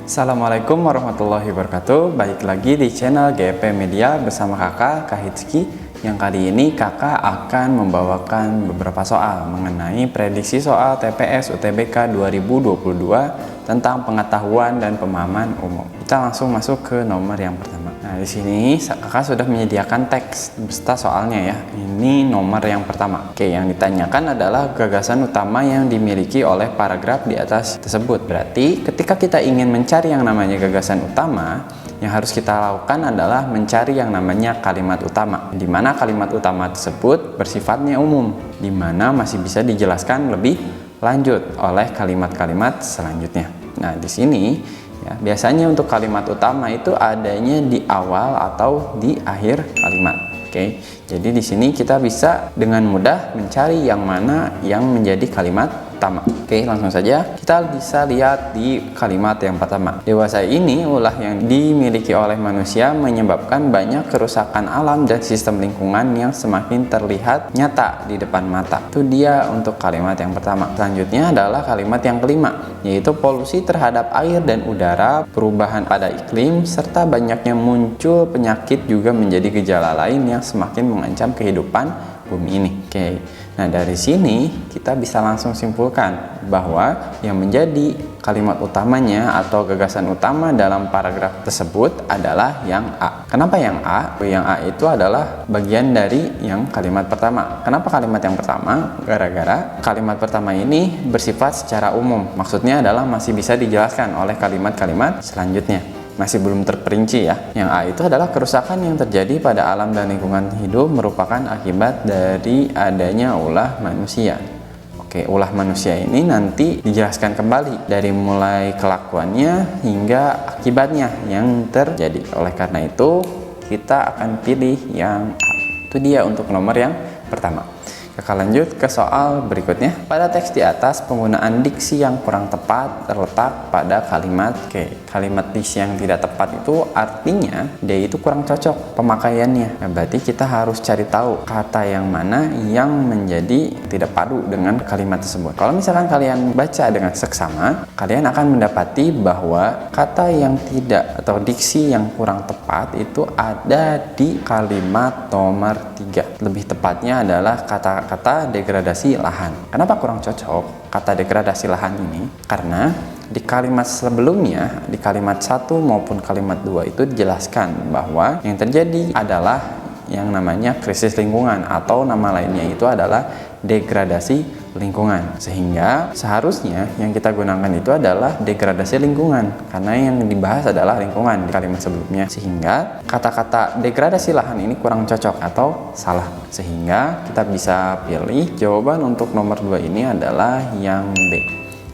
Assalamualaikum warahmatullahi wabarakatuh. Balik lagi di channel GP Media bersama kakak Kahitski. Yang kali ini kakak akan membawakan beberapa soal mengenai prediksi soal TPS UTBK 2022 tentang pengetahuan dan pemahaman umum. Kita langsung masuk ke nomor yang pertama. Nah, di sini kakak sudah menyediakan teks beserta soalnya ya. Ini nomor yang pertama. Oke, yang ditanyakan adalah gagasan utama yang dimiliki oleh paragraf di atas tersebut. Berarti ketika kita ingin mencari yang namanya gagasan utama, yang harus kita lakukan adalah mencari yang namanya kalimat utama, di mana kalimat utama tersebut bersifatnya umum, di mana masih bisa dijelaskan lebih lanjut oleh kalimat-kalimat selanjutnya. Nah, di sini ya, biasanya untuk kalimat utama itu adanya di awal atau di akhir kalimat. Oke, jadi di sini kita bisa dengan mudah mencari yang mana yang menjadi kalimat utama. Oke, langsung saja kita bisa lihat di kalimat yang pertama. Dewasa ini ulah yang dimiliki oleh manusia menyebabkan banyak kerusakan alam dan sistem lingkungan yang semakin terlihat nyata di depan mata. Itu dia untuk kalimat yang pertama. Selanjutnya adalah kalimat yang kelima, yaitu polusi terhadap air dan udara, perubahan pada iklim, serta banyaknya muncul penyakit juga menjadi gejala lain yang semakin mengancam kehidupan bumi ini. Oke. Nah, dari sini kita bisa langsung simpulkan bahwa yang menjadi kalimat utamanya atau gagasan utama dalam paragraf tersebut adalah yang A. Kenapa yang A? Yang A itu adalah bagian dari yang kalimat pertama. Kenapa kalimat yang pertama? Gara-gara kalimat pertama ini bersifat secara umum. Maksudnya adalah masih bisa dijelaskan oleh kalimat-kalimat selanjutnya. Masih belum terperinci ya. Yang A itu adalah kerusakan yang terjadi pada alam dan lingkungan hidup merupakan akibat dari adanya ulah manusia. Oke, ulah manusia ini nanti dijelaskan kembali dari mulai kelakuannya hingga akibatnya yang terjadi. Oleh karena itu, kita akan pilih yang A. Itu dia untuk nomor yang pertama. Kita lanjut ke soal berikutnya. Pada teks di atas, penggunaan diksi yang kurang tepat terletak pada kalimat. Oke, kalimat diksi yang tidak tepat itu artinya dia itu kurang cocok pemakaiannya. Nah, berarti kita harus cari tahu kata yang mana yang menjadi tidak padu dengan kalimat tersebut. Kalau misalkan kalian baca dengan seksama, kalian akan mendapati bahwa kata yang tidak atau diksi yang kurang tepat itu ada di kalimat nomor 3. Lebih tepatnya adalah kata degradasi lahan. Kenapa kurang cocok kata degradasi lahan ini? Karena di kalimat sebelumnya, di kalimat 1 maupun kalimat 2 itu dijelaskan bahwa yang terjadi adalah yang namanya krisis lingkungan atau nama lainnya itu adalah degradasi lingkungan. Sehingga seharusnya yang kita gunakan itu adalah degradasi lingkungan karena yang dibahas adalah lingkungan di kalimat sebelumnya. Sehingga kata-kata degradasi lahan ini kurang cocok atau salah. Sehingga kita bisa pilih jawaban untuk nomor 2 ini adalah yang B.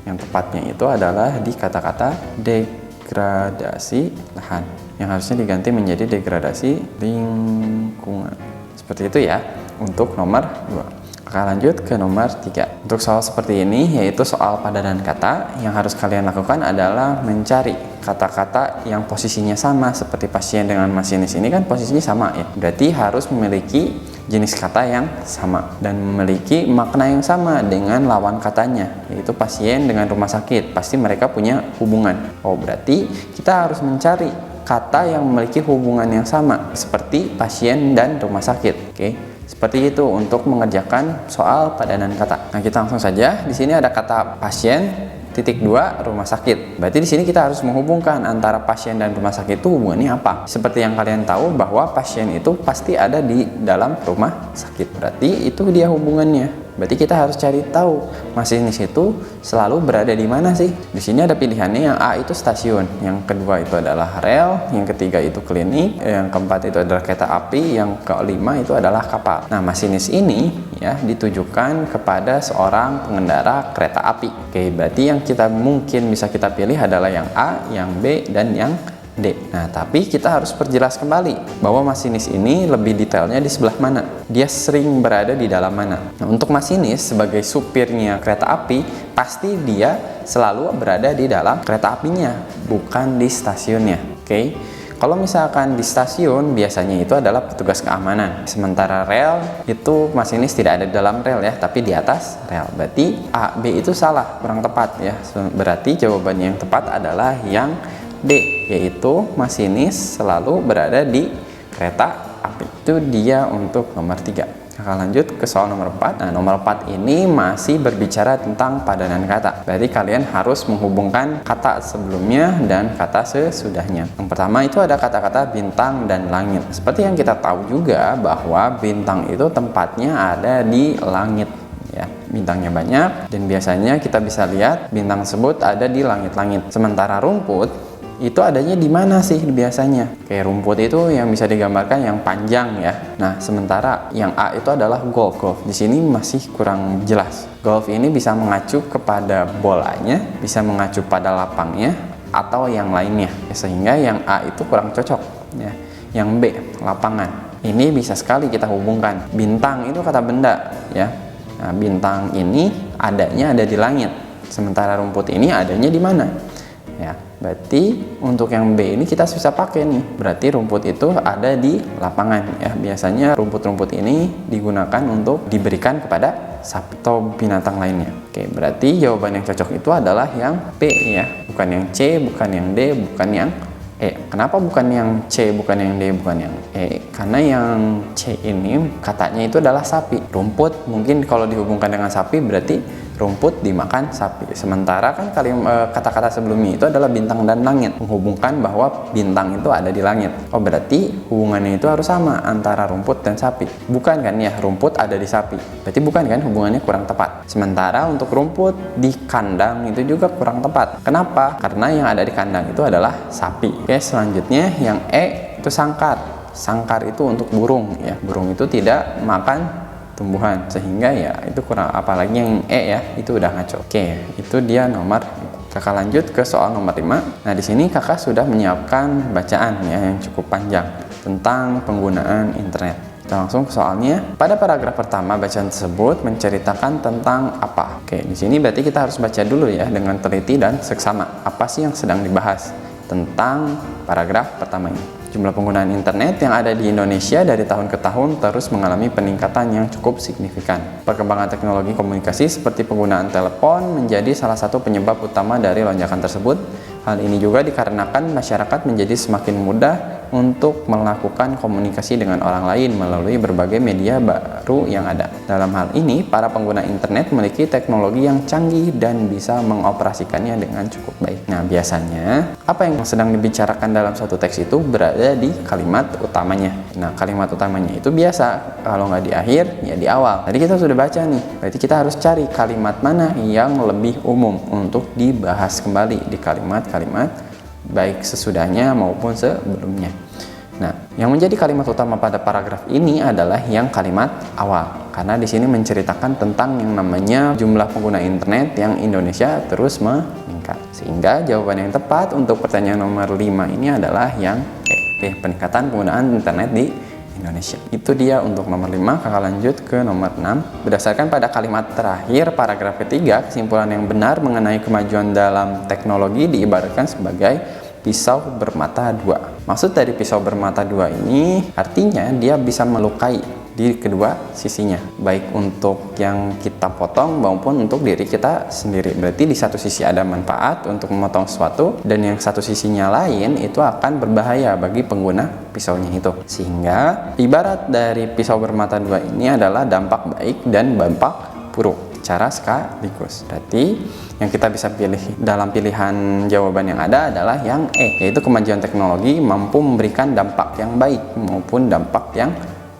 Yang tepatnya itu adalah di kata-kata degradasi lahan, yang harusnya diganti menjadi degradasi lingkungan. Seperti itu ya untuk nomor 2. Oke, lanjut ke nomor 3. Untuk soal seperti ini, yaitu soal padanan kata, yang harus kalian lakukan adalah mencari kata-kata yang posisinya sama. Seperti pasien dengan masinis ini kan posisinya sama ya. Berarti harus memiliki jenis kata yang sama dan memiliki makna yang sama dengan lawan katanya, yaitu pasien dengan rumah sakit. Pasti mereka punya hubungan. Oh, berarti kita harus mencari kata yang memiliki hubungan yang sama seperti pasien dan rumah sakit. Oke. Seperti itu untuk mengerjakan soal padanan kata. Nah, kita langsung saja. Di sini ada kata pasien titik 2 rumah sakit. Berarti di sini kita harus menghubungkan antara pasien dan rumah sakit itu hubungannya apa? Seperti yang kalian tahu bahwa pasien itu pasti ada di dalam rumah sakit. Berarti itu dia hubungannya. Berarti kita harus cari tahu masinis itu selalu berada di mana sih? Di sini ada pilihannya. Yang A itu stasiun, yang kedua itu adalah rel, yang ketiga itu klinik, yang keempat itu adalah kereta api, yang kelima itu adalah kapal. Nah, masinis ini ya ditujukan kepada seorang pengendara kereta api. Oke, berarti yang kita mungkin bisa kita pilih adalah yang A, yang B, dan yang D. Nah, tapi kita harus perjelas kembali bahwa masinis ini lebih detailnya di sebelah mana. Dia sering berada di dalam mana. Nah, untuk masinis sebagai supirnya kereta api, pasti dia selalu berada di dalam kereta apinya, bukan di stasiunnya. Oke. Kalau misalkan di stasiun biasanya itu adalah petugas keamanan. Sementara rel itu masinis tidak ada di dalam rel ya, tapi di atas rel. Berarti A, B itu salah, kurang tepat ya. Berarti jawabannya yang tepat adalah yang D, yaitu masinis selalu berada di kereta api. Itu dia untuk nomor 3. Kakak lanjut ke soal nomor 4. Nah, nomor 4 ini masih berbicara tentang padanan kata. Berarti kalian harus menghubungkan kata sebelumnya dan kata sesudahnya. Yang pertama itu ada kata-kata bintang dan langit. Seperti yang kita tahu juga bahwa bintang itu tempatnya ada di langit. Ya, bintangnya banyak dan biasanya kita bisa lihat bintang tersebut ada di langit-langit. Sementara rumput itu adanya di mana sih biasanya? Kayak rumput itu yang bisa digambarkan yang panjang ya. Nah, sementara yang A itu adalah golf. Di sini masih kurang jelas. Golf ini bisa mengacu kepada bolanya, bisa mengacu pada lapangnya atau yang lainnya. Sehingga yang A itu kurang cocok ya. Yang B, lapangan. Ini bisa sekali kita hubungkan. Bintang itu kata benda ya. Nah, bintang ini adanya ada di langit. Sementara rumput ini adanya di mana? Ya, berarti untuk yang B ini kita bisa pakai nih. Berarti rumput itu ada di lapangan ya. Biasanya rumput-rumput ini digunakan untuk diberikan kepada sapi atau binatang lainnya. Oke, berarti jawaban yang cocok itu adalah yang B ya. Bukan yang C, bukan yang D, bukan yang E. Kenapa bukan yang C, bukan yang D, bukan yang E? Karena yang C ini katanya itu adalah sapi. Rumput mungkin kalau dihubungkan dengan sapi berarti rumput dimakan sapi. Sementara kan kata-kata sebelumnya itu adalah bintang dan langit, menghubungkan bahwa bintang itu ada di langit. Oh, berarti hubungannya itu harus sama antara rumput dan sapi. Bukan kan ya, rumput ada di sapi. Berarti bukan kan, hubungannya kurang tepat. Sementara untuk rumput di kandang itu juga kurang tepat. Kenapa? Karena yang ada di kandang itu adalah sapi. Oke, selanjutnya yang E itu sangkar. Sangkar itu untuk burung ya. Burung itu tidak makan tumbuhan, sehingga ya itu kurang, apalagi yang E ya, itu udah ngaco. Oke, itu dia nomor. Kakak lanjut ke soal nomor 5. Nah, di sini kakak sudah menyiapkan bacaan ya yang cukup panjang tentang penggunaan internet. Kita langsung ke soalnya. Pada paragraf pertama bacaan tersebut menceritakan tentang apa? Oke, di sini berarti kita harus baca dulu ya dengan teliti dan seksama. Apa sih yang sedang dibahas tentang paragraf pertama ini? Jumlah penggunaan internet yang ada di Indonesia dari tahun ke tahun terus mengalami peningkatan yang cukup signifikan. Perkembangan teknologi komunikasi seperti penggunaan telepon menjadi salah satu penyebab utama dari lonjakan tersebut. Hal ini juga dikarenakan masyarakat menjadi semakin mudah untuk melakukan komunikasi dengan orang lain melalui berbagai media baru yang ada. Dalam hal ini, para pengguna internet memiliki teknologi yang canggih dan bisa mengoperasikannya dengan cukup baik. Nah, biasanya apa yang sedang dibicarakan dalam suatu teks itu berada di kalimat utamanya. Nah, kalimat utamanya itu biasa kalau nggak di akhir, ya di awal. Tadi kita sudah baca nih, berarti kita harus cari kalimat mana yang lebih umum untuk dibahas kembali di kalimat-kalimat baik sesudahnya maupun sebelumnya. Nah, yang menjadi kalimat utama pada paragraf ini adalah yang kalimat awal, karena di sini menceritakan tentang yang namanya jumlah pengguna internet yang Indonesia terus meningkat. Sehingga jawaban yang tepat untuk pertanyaan nomor 5 ini adalah yang E, peningkatan penggunaan internet di Indonesia. Itu dia untuk nomor 5. Kakak lanjut ke nomor 6. Berdasarkan pada kalimat terakhir paragraf ketiga, kesimpulan yang benar mengenai kemajuan dalam teknologi diibaratkan sebagai pisau bermata dua. Maksud dari pisau bermata dua ini artinya dia bisa melukai di kedua sisinya, baik untuk yang kita potong maupun untuk diri kita sendiri. Berarti di satu sisi ada manfaat untuk memotong sesuatu, dan yang satu sisinya lain itu akan berbahaya bagi pengguna pisaunya itu. Sehingga ibarat dari pisau bermata dua ini adalah dampak baik dan dampak buruk secara sekaligus. Berarti yang kita bisa pilih dalam pilihan jawaban yang ada adalah yang E, yaitu kemajuan teknologi mampu memberikan dampak yang baik maupun dampak yang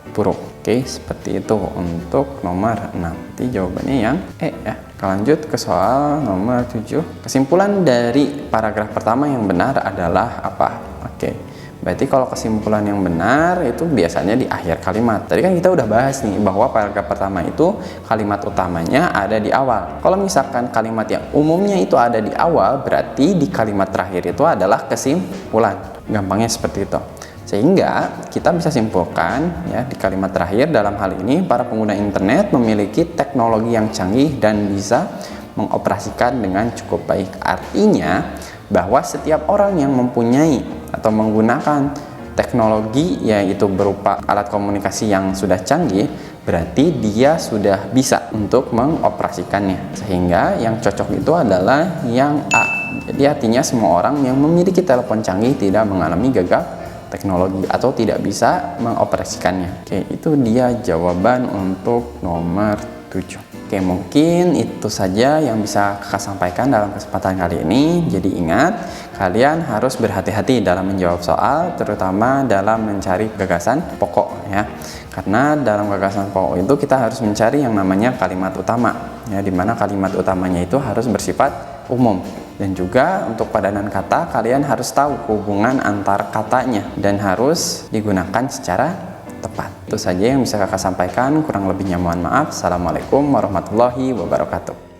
buruk. Oke, seperti itu untuk nomor 6. Nanti jawabannya yang E ya. Kita lanjut ke soal nomor 7. Kesimpulan dari paragraf pertama yang benar adalah apa? Oke. Berarti kalau kesimpulan yang benar itu biasanya di akhir kalimat. Tadi kan kita udah bahas nih bahwa paragraf pertama itu kalimat utamanya ada di awal. Kalau misalkan kalimat yang umumnya itu ada di awal, berarti di kalimat terakhir itu adalah kesimpulan. Gampangnya seperti itu. Sehingga kita bisa simpulkan ya di kalimat terakhir dalam hal ini para pengguna internet memiliki teknologi yang canggih dan bisa mengoperasikan dengan cukup baik. Artinya bahwa setiap orang yang mempunyai atau menggunakan teknologi yaitu berupa alat komunikasi yang sudah canggih, berarti dia sudah bisa untuk mengoperasikannya. Sehingga yang cocok itu adalah yang A, Jadi artinya semua orang yang memiliki telepon canggih tidak mengalami gagal teknologi atau tidak bisa mengoperasikannya. Oke, itu dia jawaban untuk nomor 7. Oke, mungkin itu saja yang bisa kakak sampaikan dalam kesempatan kali ini. Jadi ingat, kalian harus berhati-hati dalam menjawab soal, terutama dalam mencari gagasan pokok ya. Karena dalam gagasan pokok itu kita harus mencari yang namanya kalimat utama ya, dimana kalimat utamanya itu harus bersifat umum. Dan juga untuk padanan kata, kalian harus tahu hubungan antar katanya dan harus digunakan secara tepat. Itu saja yang bisa kakak sampaikan, kurang lebihnya mohon maaf. Assalamualaikum warahmatullahi wabarakatuh.